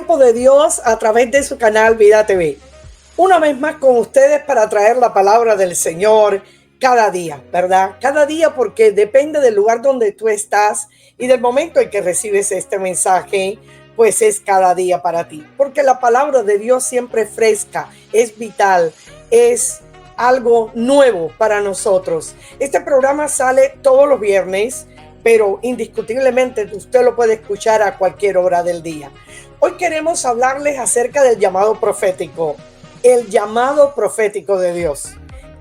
tiempo de Dios a través de su canal Vida TV. Una vez más con ustedes para traer la palabra del Señor cada día, ¿verdad? Cada día, porque depende del lugar donde tú estás y del momento en que recibes este mensaje, pues es cada día para ti. Porque la palabra de Dios siempre es fresca, es vital, es algo nuevo para nosotros. Este programa sale todos los viernes, pero indiscutiblemente usted lo puede escuchar a cualquier hora del día. Hoy queremos hablarles acerca del llamado profético, el llamado profético de Dios.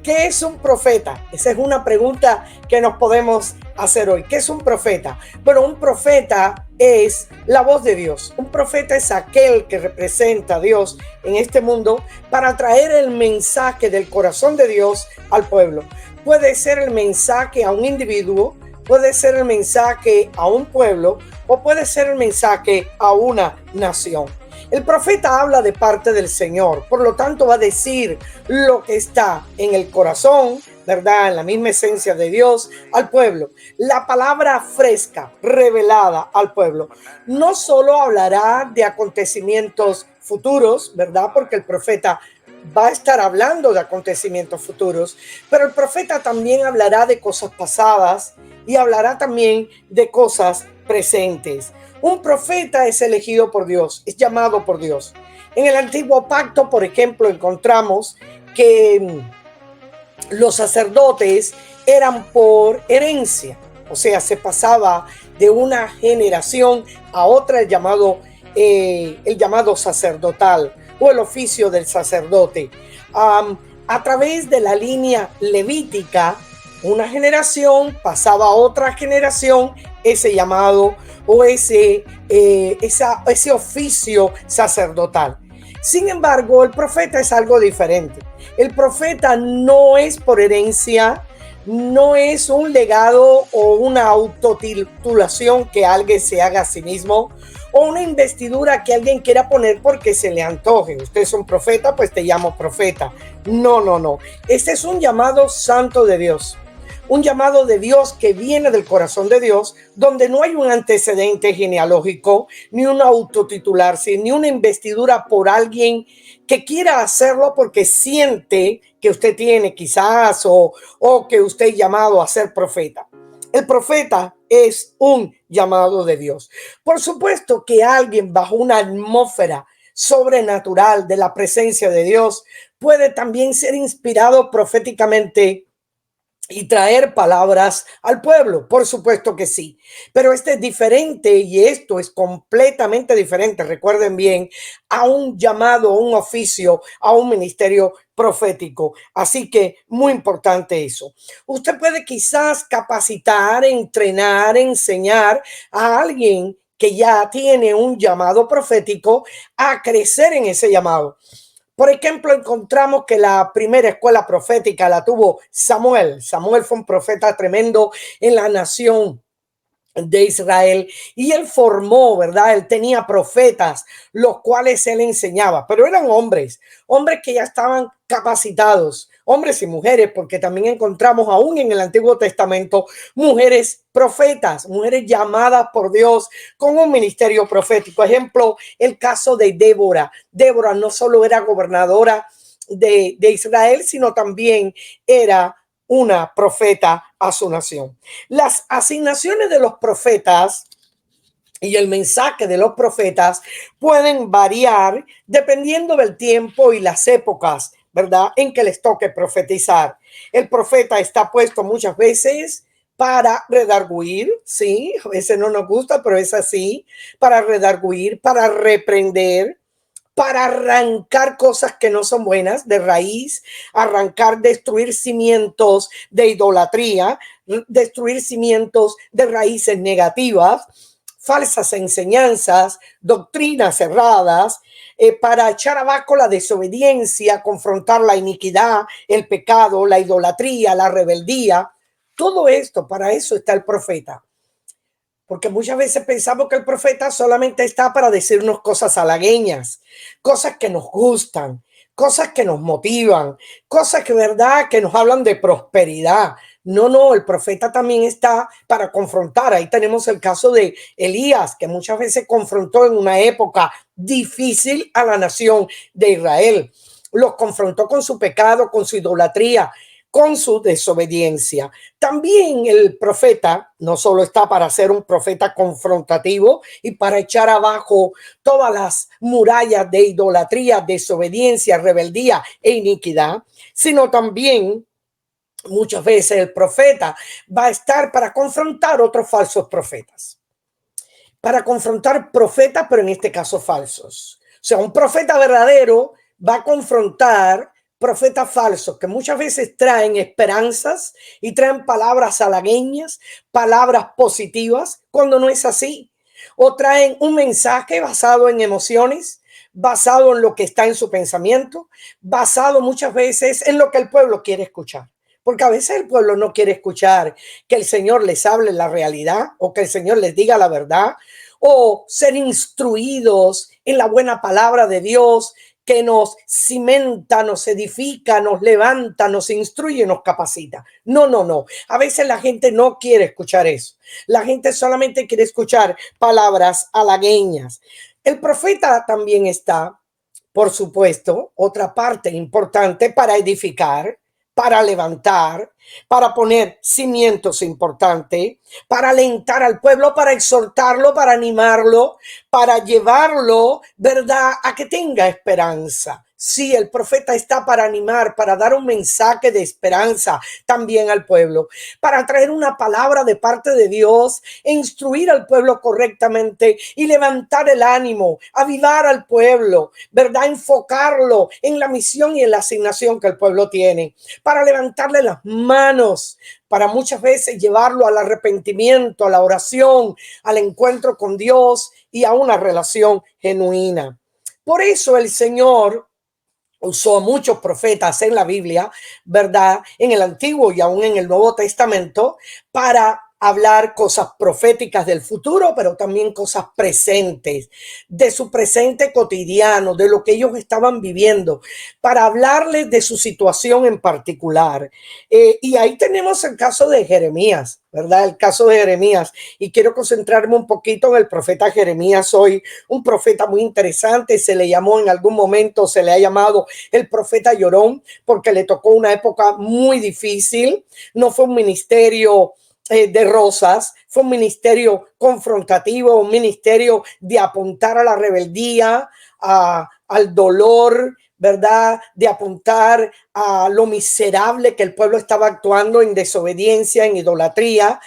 ¿Qué es un profeta? Esa es una pregunta que nos podemos hacer hoy. ¿Qué es un profeta? Bueno, un profeta es la voz de Dios. Un profeta es aquel que representa a Dios en este mundo para traer el mensaje del corazón de Dios al pueblo. Puede ser el mensaje a un individuo, puede ser el mensaje a un pueblo o puede ser el mensaje a una nación. El profeta habla de parte del Señor, por lo tanto va a decir lo que está en el corazón, ¿verdad? En la misma esencia de Dios al pueblo. La palabra fresca, revelada al pueblo. No solo hablará de acontecimientos futuros, ¿verdad? Porque el profeta va a estar hablando de acontecimientos futuros, pero el profeta también hablará de cosas pasadas y hablará también de cosas presentes. Un profeta es elegido por Dios, es llamado por Dios. En el antiguo pacto, por ejemplo, encontramos que los sacerdotes eran por herencia, o sea, se pasaba de una generación a otra el llamado sacerdotal o el oficio del sacerdote. A través de la línea levítica, una generación pasaba a otra generación ese llamado o ese oficio sacerdotal. Sin embargo, el profeta es algo diferente. El profeta no es por herencia, no es un legado o una autotitulación que alguien se haga a sí mismo o una investidura que alguien quiera poner porque se le antoje. Usted es un profeta, pues te llamo profeta. No. Este es un llamado santo de Dios. Un llamado de Dios que viene del corazón de Dios, donde no hay un antecedente genealógico, ni un autotitularse, ni una investidura por alguien que quiera hacerlo porque siente que usted tiene quizás o que usted es llamado a ser profeta. El profeta es un llamado de Dios. Por supuesto que alguien bajo una atmósfera sobrenatural de la presencia de Dios puede también ser inspirado proféticamente y traer palabras al pueblo, por supuesto que sí, pero este es diferente y esto es completamente diferente, recuerden bien, a un llamado, a un oficio, a un ministerio profético. Así que muy importante eso. Usted puede quizás capacitar, entrenar, enseñar a alguien que ya tiene un llamado profético a crecer en ese llamado. Por ejemplo, encontramos que la primera escuela profética la tuvo Samuel. Samuel fue un profeta tremendo en la nación de Israel y él formó, ¿verdad? Él tenía profetas, los cuales él enseñaba, pero eran hombres que ya estaban capacitados, hombres y mujeres, porque también encontramos aún en el Antiguo Testamento mujeres profetas, mujeres llamadas por Dios con un ministerio profético. Ejemplo, el caso de Débora. Débora no solo era gobernadora de Israel, sino también era una profeta a su nación. Las asignaciones de los profetas y el mensaje de los profetas pueden variar dependiendo del tiempo y las épocas, ¿verdad?, en que les toque profetizar. El profeta está puesto muchas veces para redarguir, sí, a veces no nos gusta, pero es así, para redarguir, para reprender, para arrancar cosas que no son buenas de raíz, arrancar, destruir cimientos de idolatría, destruir cimientos de raíces negativas, falsas enseñanzas, doctrinas erradas, para echar abajo la desobediencia, confrontar la iniquidad, el pecado, la idolatría, la rebeldía. Todo esto, para eso está el profeta. Porque muchas veces pensamos que el profeta solamente está para decirnos cosas halagüeñas, cosas que nos gustan, cosas que nos motivan, cosas que, verdad, que nos hablan de prosperidad. No, no, el profeta también está para confrontar. Ahí tenemos el caso de Elías, que muchas veces confrontó en una época difícil a la nación de Israel. Los confrontó con su pecado, con su idolatría, con su desobediencia. También el profeta no solo está para ser un profeta confrontativo y para echar abajo todas las murallas de idolatría, desobediencia, rebeldía e iniquidad, sino también muchas veces el profeta va a estar para confrontar otros falsos profetas, para confrontar profetas, pero en este caso falsos. O sea, un profeta verdadero va a confrontar profetas falsos que muchas veces traen esperanzas y traen palabras halagüeñas, palabras positivas, cuando no es así. O traen un mensaje basado en emociones, basado en lo que está en su pensamiento, basado muchas veces en lo que el pueblo quiere escuchar. Porque a veces el pueblo no quiere escuchar que el Señor les hable la realidad o que el Señor les diga la verdad o ser instruidos en la buena palabra de Dios que nos cimenta, nos edifica, nos levanta, nos instruye, nos capacita. No, no, no. A veces la gente no quiere escuchar eso. La gente solamente quiere escuchar palabras halagüeñas. El profeta también está, por supuesto, otra parte importante para edificar, para levantar, para poner cimientos importantes, para alentar al pueblo, para exhortarlo, para animarlo, para llevarlo, ¿verdad?, a que tenga esperanza. Sí, el profeta está para animar, para dar un mensaje de esperanza también al pueblo, para traer una palabra de parte de Dios, e instruir al pueblo correctamente y levantar el ánimo, avivar al pueblo, ¿verdad? Enfocarlo en la misión y en la asignación que el pueblo tiene, para levantarle las manos, para muchas veces llevarlo al arrepentimiento, a la oración, al encuentro con Dios y a una relación genuina. Por eso el Señor usó a muchos profetas en la Biblia, ¿verdad? En el Antiguo y aún en el Nuevo Testamento, para hablar cosas proféticas del futuro, pero también cosas presentes, de su presente cotidiano, de lo que ellos estaban viviendo, para hablarles de su situación en particular. Y ahí tenemos el caso de Jeremías, ¿verdad? El caso de Jeremías. Y quiero concentrarme un poquito en el profeta Jeremías hoy, un profeta muy interesante. Se le llamó en algún momento, se le ha llamado el profeta llorón, porque le tocó una época muy difícil. No fue un ministerio de rosas, fue un ministerio confrontativo, un ministerio de apuntar a la rebeldía, al dolor, ¿verdad? De apuntar a lo miserable que el pueblo estaba actuando en desobediencia, en idolatría.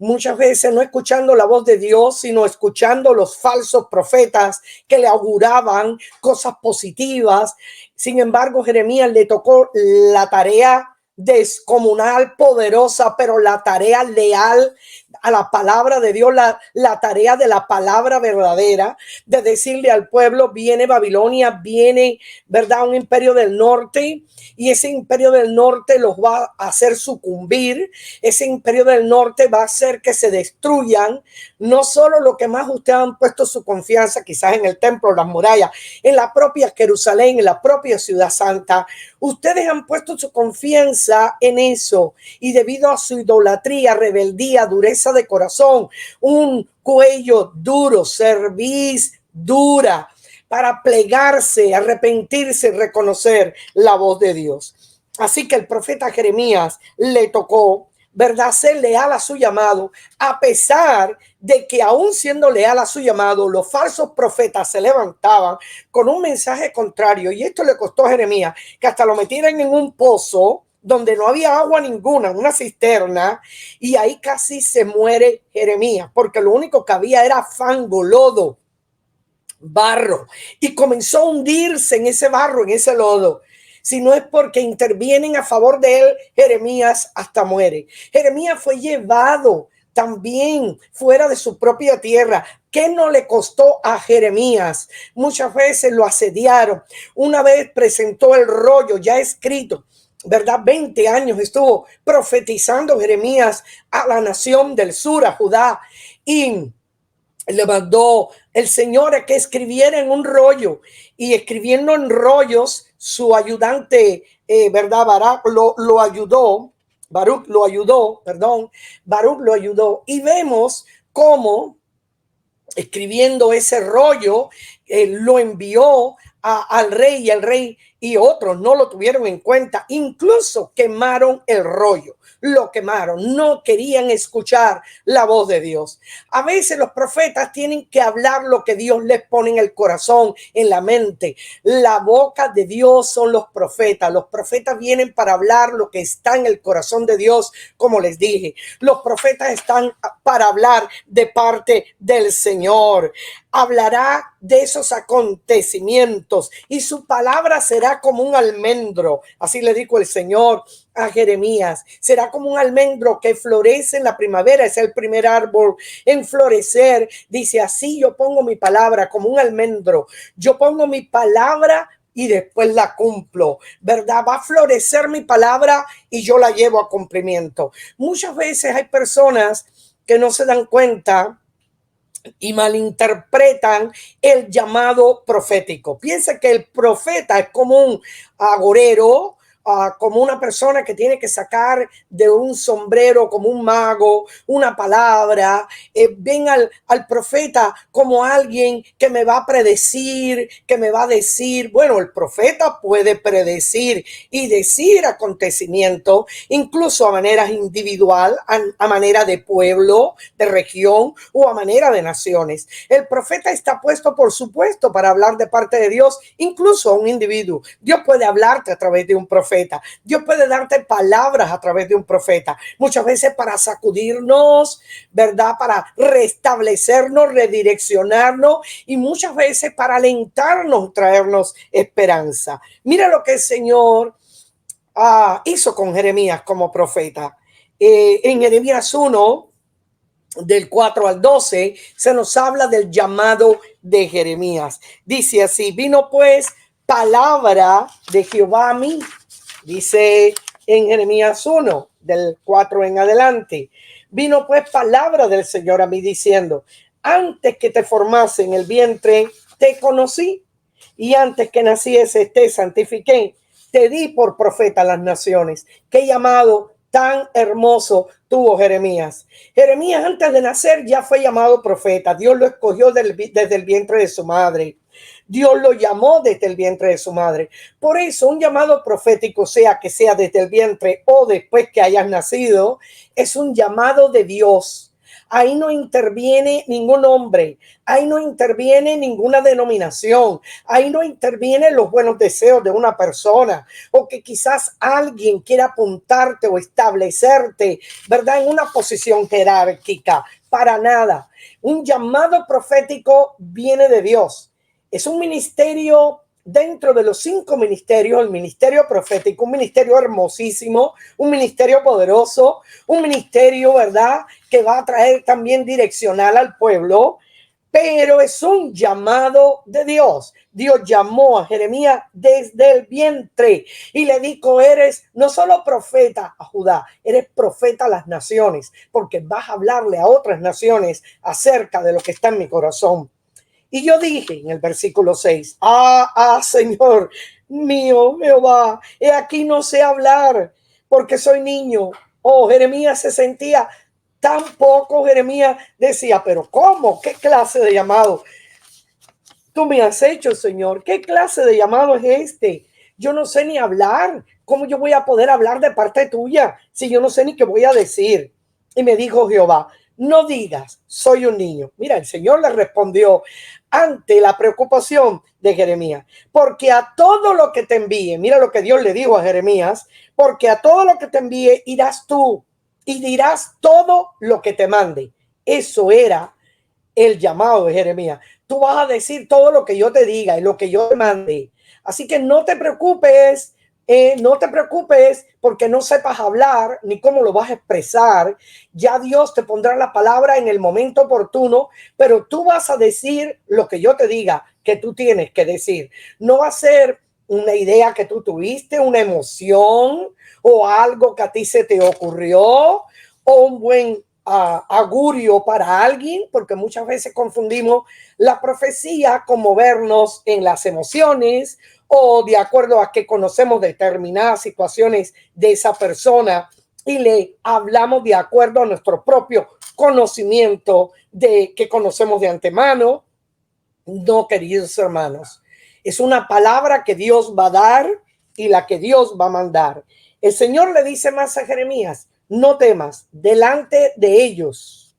Muchas veces no escuchando la voz de Dios, sino escuchando los falsos profetas que le auguraban cosas positivas. Sin embargo, Jeremías le tocó la tarea descomunal, poderosa, pero la tarea leal a la palabra de Dios, la tarea de la palabra verdadera, de decirle al pueblo, viene Babilonia, viene, ¿verdad?, un imperio del norte, y ese imperio del norte los va a hacer sucumbir, ese imperio del norte va a hacer que se destruyan, no solo lo que más ustedes han puesto su confianza, quizás en el templo, las murallas, en la propia Jerusalén, en la propia ciudad santa, ustedes han puesto su confianza en eso, y debido a su idolatría, rebeldía, dureza de corazón, un cuello duro, cerviz dura, para plegarse, arrepentirse, reconocer la voz de Dios. Así que el profeta Jeremías le tocó, ¿verdad?, ser leal a su llamado, a pesar de que aún siendo leal a su llamado, los falsos profetas se levantaban con un mensaje contrario. Y esto le costó a Jeremías que hasta lo metieran en un pozo donde no había agua ninguna, una cisterna, y ahí casi se muere Jeremías, porque lo único que había era fango, lodo, barro, y comenzó a hundirse en ese barro, en ese lodo. Si no es porque intervienen a favor de él, Jeremías hasta muere. Jeremías fue llevado también fuera de su propia tierra. ¿Qué no le costó a Jeremías? Muchas veces lo asediaron. Una vez presentó el rollo ya escrito, ¿verdad? 20 años estuvo profetizando Jeremías a la nación del sur, a Judá, y le mandó el Señor a que escribiera en un rollo, y escribiendo en rollos, su ayudante, ¿verdad? Barak lo ayudó, Baruch lo ayudó, Baruch lo ayudó. Y vemos cómo escribiendo ese rollo, lo envió al rey, y el rey y otros no lo tuvieron en cuenta. Incluso quemaron el rollo, lo quemaron, no querían escuchar la voz de Dios. A veces los profetas tienen que hablar lo que Dios les pone en el corazón, en la mente. La boca de Dios son los profetas. Los profetas vienen para hablar lo que está en el corazón de Dios, como les dije. Los profetas están para hablar de parte del Señor. Hablará de esos acontecimientos y su palabra será como un almendro. Así le dijo el Señor a Jeremías. Será como un almendro que florece en la primavera. Es el primer árbol en florecer. Dice, así yo pongo mi palabra como un almendro. Yo pongo mi palabra y después la cumplo, ¿verdad? Va a florecer mi palabra y yo la llevo a cumplimiento. Muchas veces hay personas que no se dan cuenta y malinterpretan el llamado profético. Piensa que el profeta es como un agorero, como una persona que tiene que sacar de un sombrero, como un mago, una palabra. Ven al profeta como alguien que me va a predecir, que me va a decir. Bueno, el profeta puede predecir y decir acontecimientos, incluso a manera individual, a manera de pueblo, de región o a manera de naciones. El profeta está puesto, por supuesto, para hablar de parte de Dios, incluso a un individuo. Dios puede hablarte a través de un profeta. Dios puede darte palabras a través de un profeta, muchas veces para sacudirnos, ¿verdad? Para restablecernos, redireccionarnos y muchas veces para alentarnos, traernos esperanza. Mira lo que el Señor hizo con Jeremías como profeta. En Jeremías 1, del 4 al 12, se nos habla del llamado de Jeremías. Dice así: vino pues palabra de Jehová a mí. Dice en Jeremías 1, del 4 en adelante. Vino pues palabra del Señor a mí diciendo: antes que te formase en el vientre, te conocí, y antes que naciese te santifiqué. Te di por profeta a las naciones. Qué llamado tan hermoso tuvo Jeremías. Jeremías antes de nacer ya fue llamado profeta. Dios lo escogió desde el vientre de su madre. Dios lo llamó desde el vientre de su madre. Por eso un llamado profético, sea que sea desde el vientre o después que hayas nacido, es un llamado de Dios. Ahí no interviene ningún hombre, ahí no interviene ninguna denominación, ahí no intervienen los buenos deseos de una persona o que quizás alguien quiera apuntarte o establecerte, ¿verdad?, en una posición jerárquica. Para nada. Un llamado profético viene de Dios. Es un ministerio dentro de los 5 ministerios, el ministerio profético, un ministerio hermosísimo, un ministerio poderoso, un ministerio, ¿verdad?, que va a traer también direccional al pueblo, pero es un llamado de Dios. Dios llamó a Jeremías desde el vientre y le dijo: eres no solo profeta a Judá, eres profeta a las naciones, porque vas a hablarle a otras naciones acerca de lo que está en mi corazón. Y yo dije en el versículo 6, Señor mío, Jehová, he aquí no sé hablar porque soy niño. Oh, Jeremías se sentía tan poco. Jeremías decía: pero ¿cómo? ¿Qué clase de llamado tú me has hecho, Señor? ¿Qué clase de llamado es este? Yo no sé ni hablar. ¿Cómo yo voy a poder hablar de parte tuya si yo no sé ni qué voy a decir? Y me dijo Jehová: no digas, soy un niño. Mira, el Señor le respondió ante la preocupación de Jeremías: porque a todo lo que te envíe, mira lo que Dios le dijo a Jeremías, porque a todo lo que te envíe irás tú y dirás todo lo que te mande. Eso era el llamado de Jeremías. Tú vas a decir todo lo que yo te diga y lo que yo te mande. Así que no te preocupes. No te preocupes porque no sepas hablar ni cómo lo vas a expresar. Ya Dios te pondrá la palabra en el momento oportuno, pero tú vas a decir lo que yo te diga que tú tienes que decir. No va a ser una idea que tú tuviste, una emoción o algo que a ti se te ocurrió o un buen augurio para alguien, porque muchas veces confundimos la profecía con movernos en las emociones o de acuerdo a que conocemos determinadas situaciones de esa persona y le hablamos de acuerdo a nuestro propio conocimiento de que conocemos de antemano. No, queridos hermanos, es una palabra que Dios va a dar y la que Dios va a mandar. El Señor le dice más a Jeremías: no temas delante de ellos,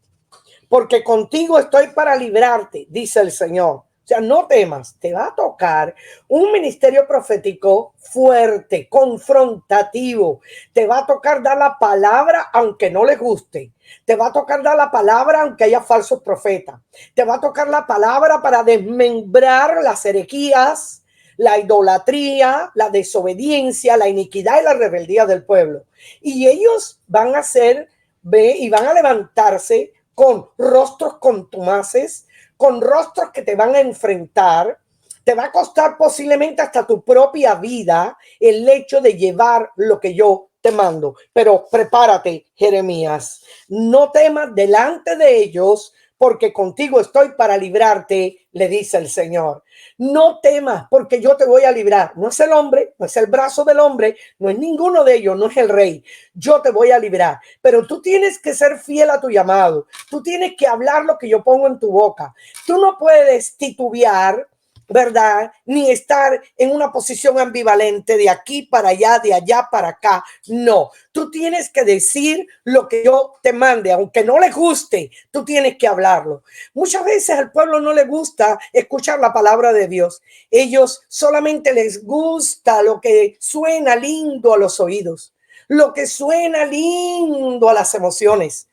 porque contigo estoy para librarte, dice el Señor. O sea, no temas, te va a tocar un ministerio profético fuerte, confrontativo. Te va a tocar dar la palabra aunque no les guste. Te va a tocar dar la palabra aunque haya falsos profetas. Te va a tocar la palabra para desmembrar las herejías, la idolatría, la desobediencia, la iniquidad y la rebeldía del pueblo. Y ellos van a ser, y van a levantarse con rostros contumaces, con rostros que te van a enfrentar. Te va a costar posiblemente hasta tu propia vida el hecho de llevar lo que yo te mando. Pero prepárate, Jeremías. No temas delante de ellos, porque contigo estoy para librarte, le dice el Señor. No temas, porque yo te voy a librar. No es el hombre, no es el brazo del hombre, no es ninguno de ellos, no es el rey. Yo te voy a librar, pero tú tienes que ser fiel a tu llamado. Tú tienes que hablar lo que yo pongo en tu boca. Tú no puedes titubear, ¿verdad? Ni estar en una posición ambivalente de aquí para allá, de allá para acá. No, tú tienes que decir lo que yo te mande, aunque no le guste, tú tienes que hablarlo. Muchas veces al pueblo no le gusta escuchar la palabra de Dios. Ellos solamente les gusta lo que suena lindo a los oídos, lo que suena lindo a las emociones.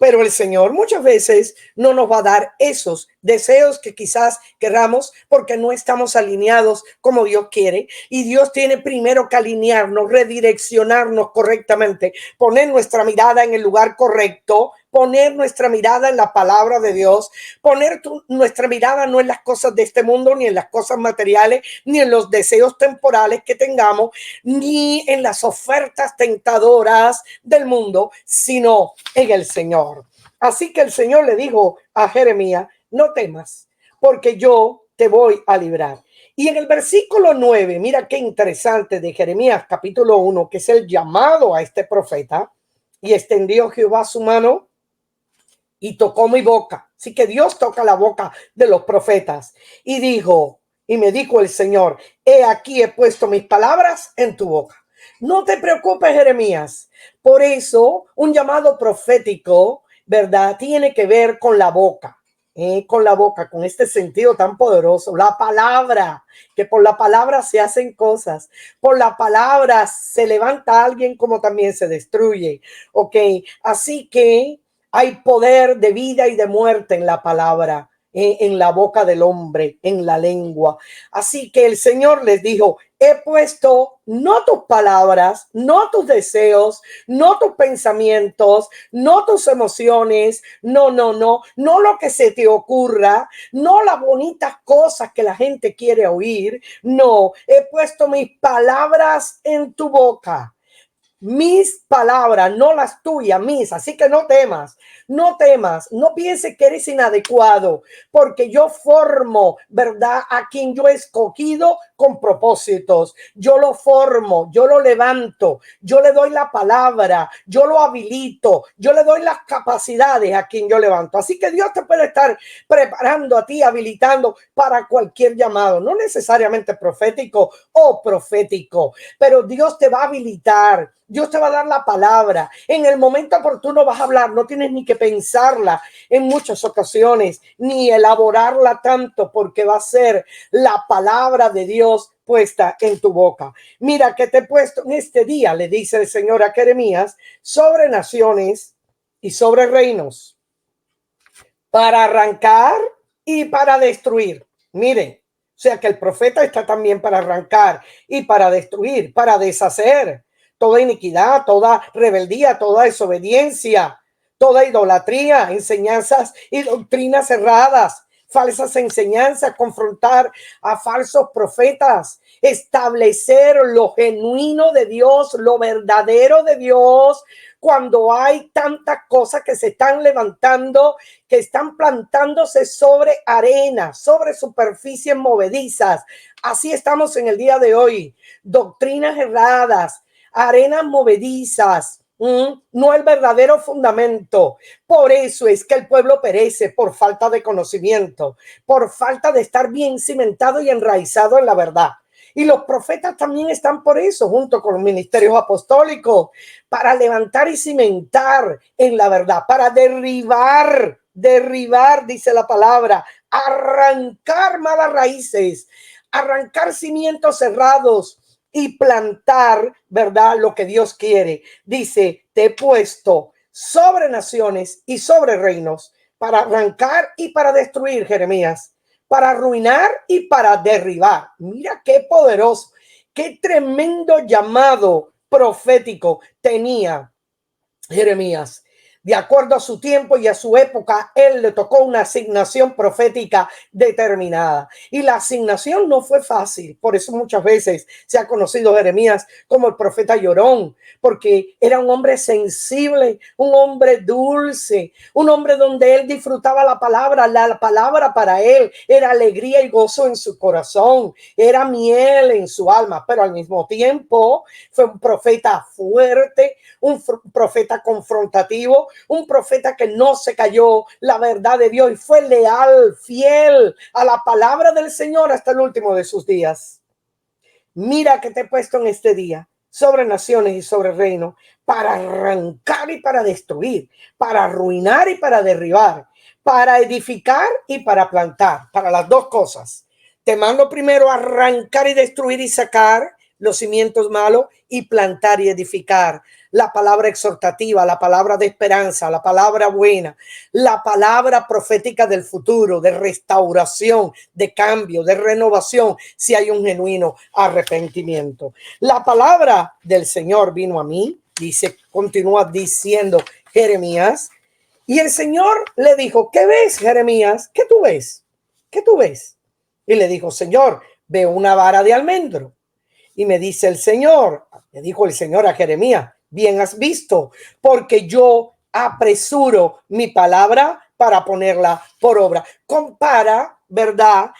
Pero el Señor muchas veces no nos va a dar esos deseos que quizás queramos, porque no estamos alineados como Dios quiere. Y Dios tiene primero que alinearnos, redireccionarnos correctamente, poner nuestra mirada en el lugar correcto, poner nuestra mirada en la palabra de Dios, poner nuestra mirada no en las cosas de este mundo, ni en las cosas materiales, ni en los deseos temporales que tengamos, ni en las ofertas tentadoras del mundo, sino en el Señor. Así que el Señor le dijo a Jeremías: no temas, porque yo te voy a librar. Y en el versículo 9, mira qué interesante, de Jeremías capítulo 1, que es el llamado a este profeta: y extendió Jehová su mano y tocó mi boca. Así que Dios toca la boca de los profetas y dijo, y me dijo el Señor: he aquí he puesto mis palabras en tu boca. No te preocupes, Jeremías. Por eso un llamado profético, ¿verdad?, tiene que ver con la boca. Con la boca, con este sentido tan poderoso, la palabra, que por la palabra se hacen cosas, por la palabra se levanta alguien como también se destruye. Ok, así que hay poder de vida y de muerte en la palabra, en la boca del hombre, en la lengua. Así que el Señor les dijo: he puesto no tus palabras, no tus deseos, no tus pensamientos, no tus emociones, no lo que se te ocurra, no las bonitas cosas que la gente quiere oír. No, he puesto mis palabras en tu boca. Mis palabras, no las tuyas, mis. Así que no temas, no temas, no pienses que eres inadecuado, porque yo formo, ¿verdad?, a quien yo he escogido con propósitos. Yo lo formo, yo lo levanto, yo le doy la palabra, yo lo habilito, yo le doy las capacidades a quien yo levanto. Así que Dios te puede estar preparando a ti, habilitando para cualquier llamado, no necesariamente profético o profético, pero Dios te va a habilitar. Dios te va a dar la palabra. En el momento oportuno vas a hablar. No tienes ni que pensarla en muchas ocasiones, ni elaborarla tanto, porque va a ser la palabra de Dios puesta en tu boca. Mira que te he puesto en este día, le dice el Señor a Jeremías, sobre naciones y sobre reinos, para arrancar y para destruir. Miren, o sea que el profeta está también para arrancar y para destruir, para deshacer toda iniquidad, toda rebeldía, toda desobediencia, toda idolatría, enseñanzas y doctrinas erradas, falsas enseñanzas, confrontar a falsos profetas, establecer lo genuino de Dios, lo verdadero de Dios, cuando hay tantas cosas que se están levantando, que están plantándose sobre arena, sobre superficies movedizas. Así estamos en el día de hoy. Doctrinas erradas, arenas movedizas, no el verdadero fundamento. Por eso es que el pueblo perece por falta de conocimiento, por falta de estar bien cimentado y enraizado en la verdad. Y los profetas también están por eso, junto con los ministerios apostólicos, para levantar y cimentar en la verdad, para derribar, dice la palabra, arrancar malas raíces, arrancar cimientos cerrados y plantar, ¿verdad? Lo que Dios quiere. Dice, te he puesto sobre naciones y sobre reinos para arrancar y para destruir, Jeremías, para arruinar y para derribar. Mira qué poderoso, qué tremendo llamado profético tenía Jeremías. De acuerdo a su tiempo y a su época, él le tocó una asignación profética determinada. Y la asignación no fue fácil. Por eso muchas veces se ha conocido Jeremías como el profeta llorón, porque era un hombre sensible, un hombre dulce, un hombre donde él disfrutaba la palabra. La palabra para él era alegría y gozo en su corazón, era miel en su alma, pero al mismo tiempo fue un profeta fuerte, un profeta confrontativo, un profeta que no se cayó la verdad de Dios y fue leal, fiel a la palabra del Señor hasta el último de sus días. Mira que te he puesto en este día sobre naciones y sobre reinos para arrancar y para destruir, para arruinar y para derribar, para edificar y para plantar, para las dos cosas. Te mando primero a arrancar y destruir y sacar los cimientos malos y plantar y edificar. La palabra exhortativa, la palabra de esperanza, la palabra buena, la palabra profética del futuro, de restauración, de cambio, de renovación, si hay un genuino arrepentimiento. La palabra del Señor vino a mí, dice, continúa diciendo Jeremías, y el Señor le dijo, ¿qué ves, Jeremías? ¿Qué tú ves? ¿Qué tú ves? Y le dijo, Señor, veo una vara de almendro. Y me dice el Señor, le dijo el Señor a Jeremías, bien has visto, porque yo apresuro mi palabra para ponerla por obra. Compara, ¿verdad?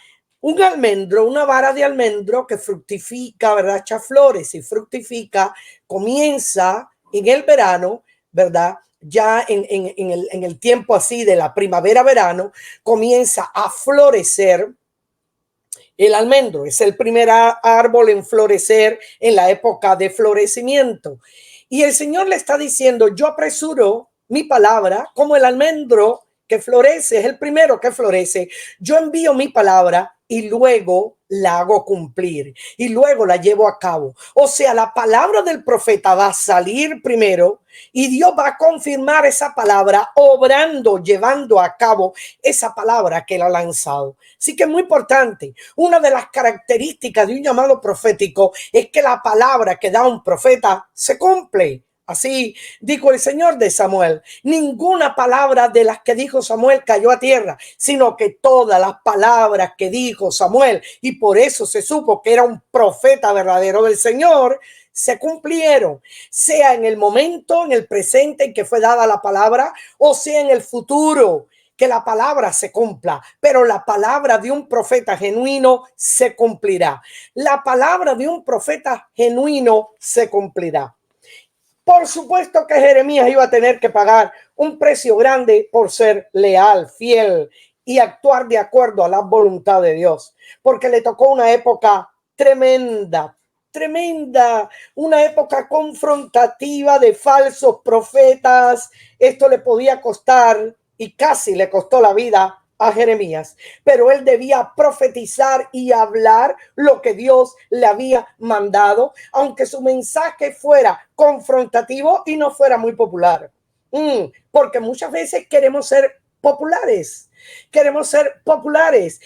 Un almendro, una vara de almendro que fructifica, ¿verdad? Echa flores y fructifica, comienza en el verano, ¿verdad? Ya en el tiempo así de la primavera-verano, comienza a florecer. El almendro es el primer árbol en florecer en la época de florecimiento. Y el Señor le está diciendo, yo apresuro mi palabra como el almendro que florece, es el primero que florece. Yo envío mi palabra y luego la hago cumplir y luego la llevo a cabo. O sea, la palabra del profeta va a salir primero y Dios va a confirmar esa palabra obrando, llevando a cabo esa palabra que él ha lanzado. Así que es muy importante. Una de las características de un llamado profético es que la palabra que da un profeta se cumple. Así dijo el Señor de Samuel. Ninguna palabra de las que dijo Samuel cayó a tierra, sino que todas las palabras que dijo Samuel, y por eso se supo que era un profeta verdadero del Señor, se cumplieron, sea en el momento, en el presente en que fue dada la palabra, o sea en el futuro, que la palabra se cumpla, pero la palabra de un profeta genuino se cumplirá. La palabra de un profeta genuino se cumplirá. Por supuesto que Jeremías iba a tener que pagar un precio grande por ser leal, fiel y actuar de acuerdo a la voluntad de Dios, porque le tocó una época tremenda, una época confrontativa de falsos profetas. Esto le podía costar y casi le costó la vida a Jeremías, pero él debía profetizar y hablar lo que Dios le había mandado, aunque su mensaje fuera confrontativo y no fuera muy popular. Porque muchas veces queremos ser populares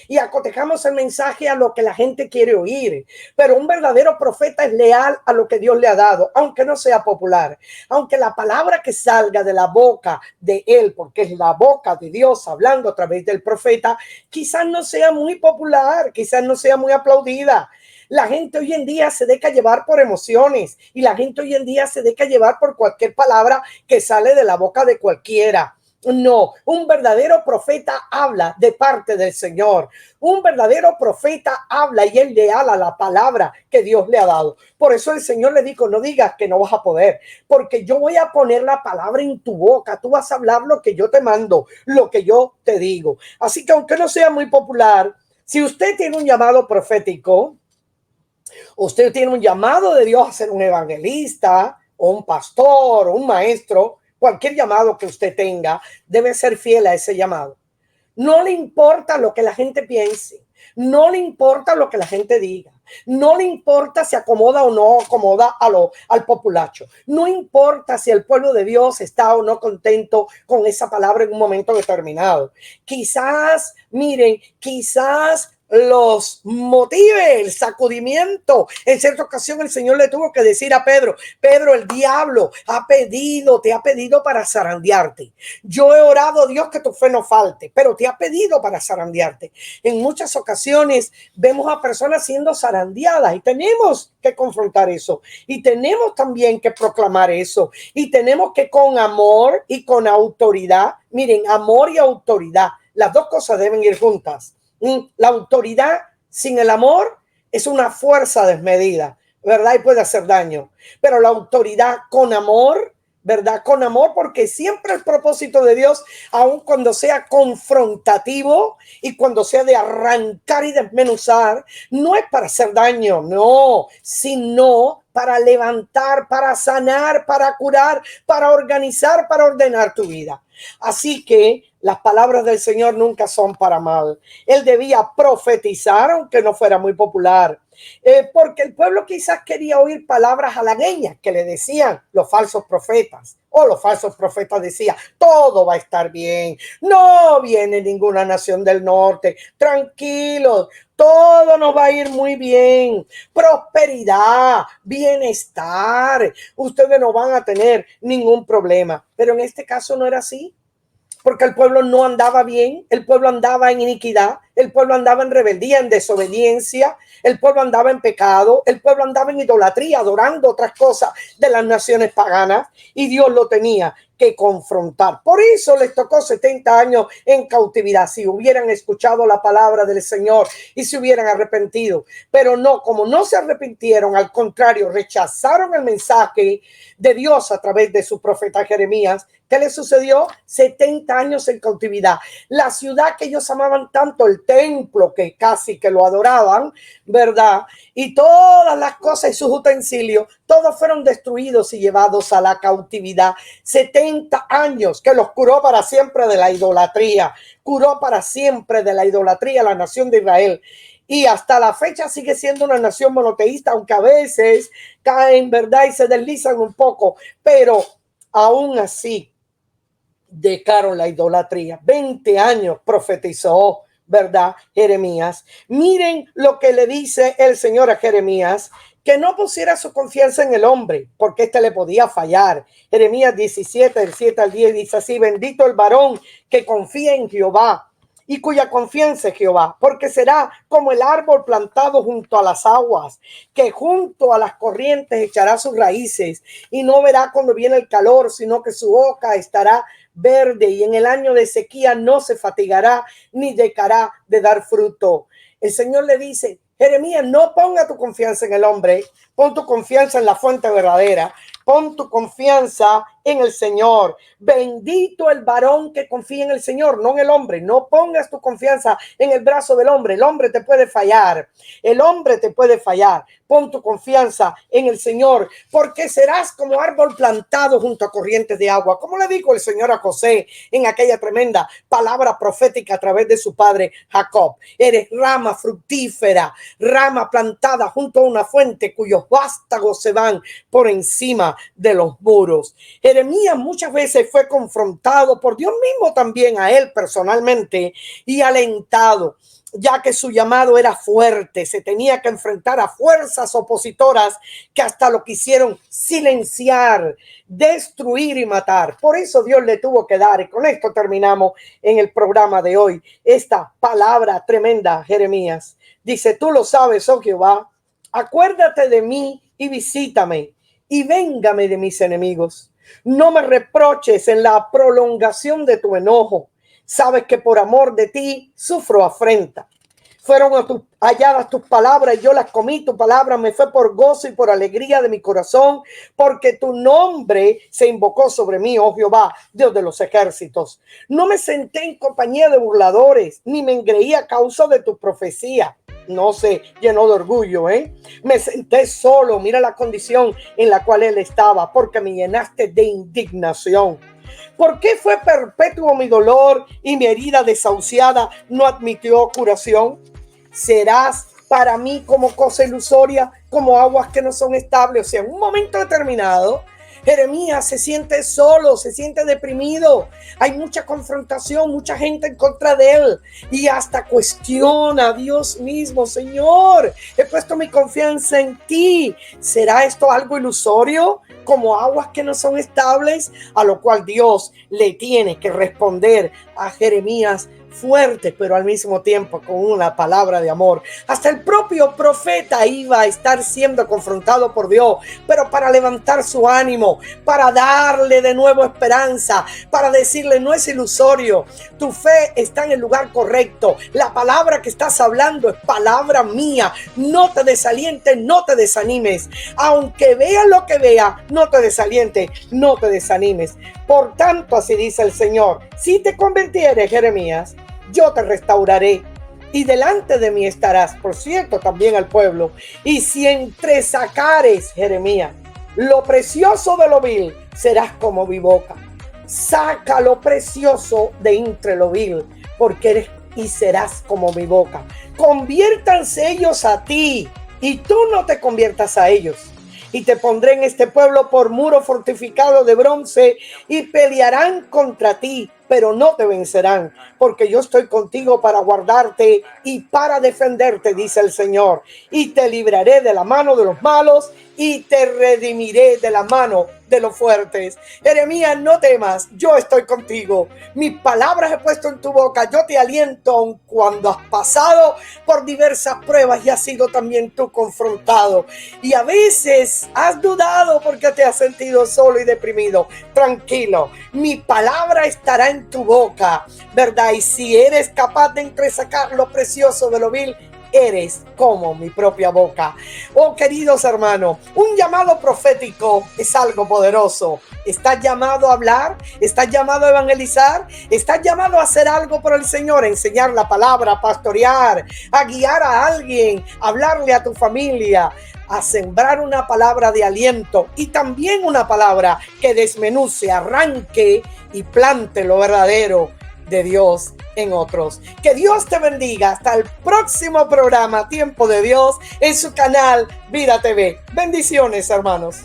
y acotejamos el mensaje a lo que la gente quiere oír, pero un verdadero profeta es leal a lo que Dios le ha dado, aunque no sea popular, aunque la palabra que salga de la boca de él, porque es la boca de Dios hablando a través del profeta, quizás no sea muy popular, quizás no sea muy aplaudida. La gente hoy en día se deja llevar por emociones y la gente hoy en día se deja llevar por cualquier palabra que sale de la boca de cualquiera. No, un verdadero profeta habla de parte del Señor. Un verdadero profeta habla y él leal a la palabra que Dios le ha dado. Por eso el Señor le dijo, no digas que no vas a poder, porque yo voy a poner la palabra en tu boca. Tú vas a hablar lo que yo te mando, lo que yo te digo. Así que aunque no sea muy popular, si usted tiene un llamado profético, usted tiene un llamado de Dios a ser un evangelista o un pastor o un maestro, cualquier llamado que usted tenga, debe ser fiel a ese llamado. No le importa lo que la gente piense, no le importa lo que la gente diga, no le importa si acomoda o no acomoda al populacho, no importa si el pueblo de Dios está o no contento con esa palabra en un momento determinado. Quizás, miren, quizás los motive el sacudimiento. En cierta ocasión el Señor le tuvo que decir a Pedro, Pedro, el diablo te ha pedido para zarandearte. Yo he orado, Dios, que tu fe no falte, pero te ha pedido para zarandearte. En muchas ocasiones vemos a personas siendo zarandeadas y tenemos que confrontar eso y tenemos también que proclamar eso y tenemos que con amor y con autoridad, miren, amor y autoridad, las dos cosas deben ir juntas. La autoridad sin el amor es una fuerza desmedida, ¿verdad? Y puede hacer daño. Pero la autoridad con amor, ¿verdad? Con amor, porque siempre el propósito de Dios, aun cuando sea confrontativo y cuando sea de arrancar y desmenuzar, no es para hacer daño, no, sino para levantar, para sanar, para curar, para organizar, para ordenar tu vida. Así que las palabras del Señor nunca son para mal. Él debía profetizar, aunque no fuera muy popular, porque el pueblo quizás quería oír palabras halagüeñas que le decían los falsos profetas. O los falsos profetas decían, todo va a estar bien, no viene ninguna nación del norte, tranquilos, todo nos va a ir muy bien, prosperidad, bienestar, ustedes no van a tener ningún problema. Pero en este caso no era así, porque el pueblo no andaba bien, el pueblo andaba en iniquidad, el pueblo andaba en rebeldía, en desobediencia, el pueblo andaba en pecado, el pueblo andaba en idolatría, adorando otras cosas de las naciones paganas, y Dios lo tenía que confrontar. Por eso les tocó 70 años en cautividad, si hubieran escuchado la palabra del Señor y se hubieran arrepentido. Pero no, como no se arrepintieron, al contrario, rechazaron el mensaje de Dios a través de su profeta Jeremías. ¿Qué le sucedió? 70 años en cautividad. La ciudad que ellos amaban tanto, el templo que casi que lo adoraban, ¿verdad? Y todas las cosas y sus utensilios, todos fueron destruidos y llevados a la cautividad. 70 años que los curó para siempre de la idolatría. Curó para siempre de la idolatría a la nación de Israel. Y hasta la fecha sigue siendo una nación monoteísta, aunque a veces caen, ¿verdad? Y se deslizan un poco, pero aún así dejaron la idolatría. 20 años profetizó, ¿verdad? Jeremías. Miren lo que le dice el Señor a Jeremías, que no pusiera su confianza en el hombre, porque éste le podía fallar. Jeremías 17, del 7 al 10 dice así: bendito el varón que confía en Jehová y cuya confianza es Jehová, porque será como el árbol plantado junto a las aguas, que junto a las corrientes echará sus raíces y no verá cuando viene el calor, sino que su hoja estará verde y en el año de sequía no se fatigará ni dejará de dar fruto. El Señor le dice: Jeremías, no ponga tu confianza en el hombre, pon tu confianza en la fuente verdadera, pon tu confianza en el Señor. Bendito el varón que confía en el Señor, no en el hombre. No pongas tu confianza en el brazo del hombre. El hombre te puede fallar. El hombre te puede fallar. Pon tu confianza en el Señor, porque serás como árbol plantado junto a corrientes de agua. Como le dijo el Señor a José en aquella tremenda palabra profética a través de su padre Jacob: eres rama fructífera, rama plantada junto a una fuente cuyos vástagos se van por encima de los muros. Jeremías muchas veces fue confrontado por Dios mismo también a él personalmente y alentado, ya que su llamado era fuerte. Se tenía que enfrentar a fuerzas opositoras que hasta lo quisieron silenciar, destruir y matar. Por eso Dios le tuvo que dar, y con esto terminamos en el programa de hoy, esta palabra tremenda. Jeremías dice: tú lo sabes, oh Jehová, acuérdate de mí y visítame y véngame de mis enemigos. No me reproches en la prolongación de tu enojo. Sabes que por amor de ti sufro afrenta. Fueron halladas tus palabras y yo las comí. Tu palabra me fue por gozo y por alegría de mi corazón, porque tu nombre se invocó sobre mí, oh Jehová, Dios de los ejércitos. No me senté en compañía de burladores, ni me engreí a causa de tu profecía. No se llenó de orgullo, Me senté solo. Mira la condición en la cual él estaba, porque me llenaste de indignación. ¿Por qué fue perpetuo mi dolor y mi herida desahuciada no admitió curación? Serás para mí como cosa ilusoria, como aguas que no son estables. O sea, en un momento determinado, Jeremías se siente solo, se siente deprimido. Hay mucha confrontación, mucha gente en contra de él. Y hasta cuestiona a Dios mismo. Señor, he puesto mi confianza en ti. ¿Será esto algo ilusorio? Como aguas que no son estables. A lo cual Dios le tiene que responder a Jeremías fuerte, pero al mismo tiempo con una palabra de amor. Hasta el propio profeta iba a estar siendo confrontado por Dios, pero para levantar su ánimo, para darle de nuevo esperanza, para decirle: no es ilusorio, tu fe está en el lugar correcto, la palabra que estás hablando es palabra mía, no te desalientes, no te desanimes, aunque veas lo que veas, no te desalientes, no te desanimes. Por tanto, así dice el Señor: si te convirtieres, Jeremías, yo te restauraré y delante de mí estarás, por cierto, también al pueblo. Y si entresacares, Jeremías, lo precioso de lo vil, serás como mi boca. Saca lo precioso de entre lo vil, porque eres y serás como mi boca. Conviértanse ellos a ti y tú no te conviertas a ellos. Y te pondré en este pueblo por muro fortificado de bronce y pelearán contra ti, pero no te vencerán, porque yo estoy contigo para guardarte y para defenderte, dice el Señor. Y te libraré de la mano de los malos y te redimiré de la mano de los fuertes. Jeremías, no temas, yo estoy contigo. Mis palabras he puesto en tu boca. Yo te aliento aun cuando has pasado por diversas pruebas y has sido también tú confrontado. Y a veces has dudado porque te has sentido solo y deprimido. Tranquilo, mi palabra estará en tu boca, ¿verdad? Y si eres capaz de entresacar lo precioso de lo vil, eres como mi propia boca. Oh, queridos hermanos, un llamado profético es algo poderoso. ¿Estás llamado a hablar? ¿Estás llamado a evangelizar? ¿Estás llamado a hacer algo por el Señor? A enseñar la palabra, a pastorear, a guiar a alguien, a hablarle a tu familia, a sembrar una palabra de aliento y también una palabra que desmenuce, arranque y plante lo verdadero de Dios en otros. Que Dios te bendiga. Hasta el próximo programa Tiempo de Dios en su canal Vida TV. Bendiciones, hermanos.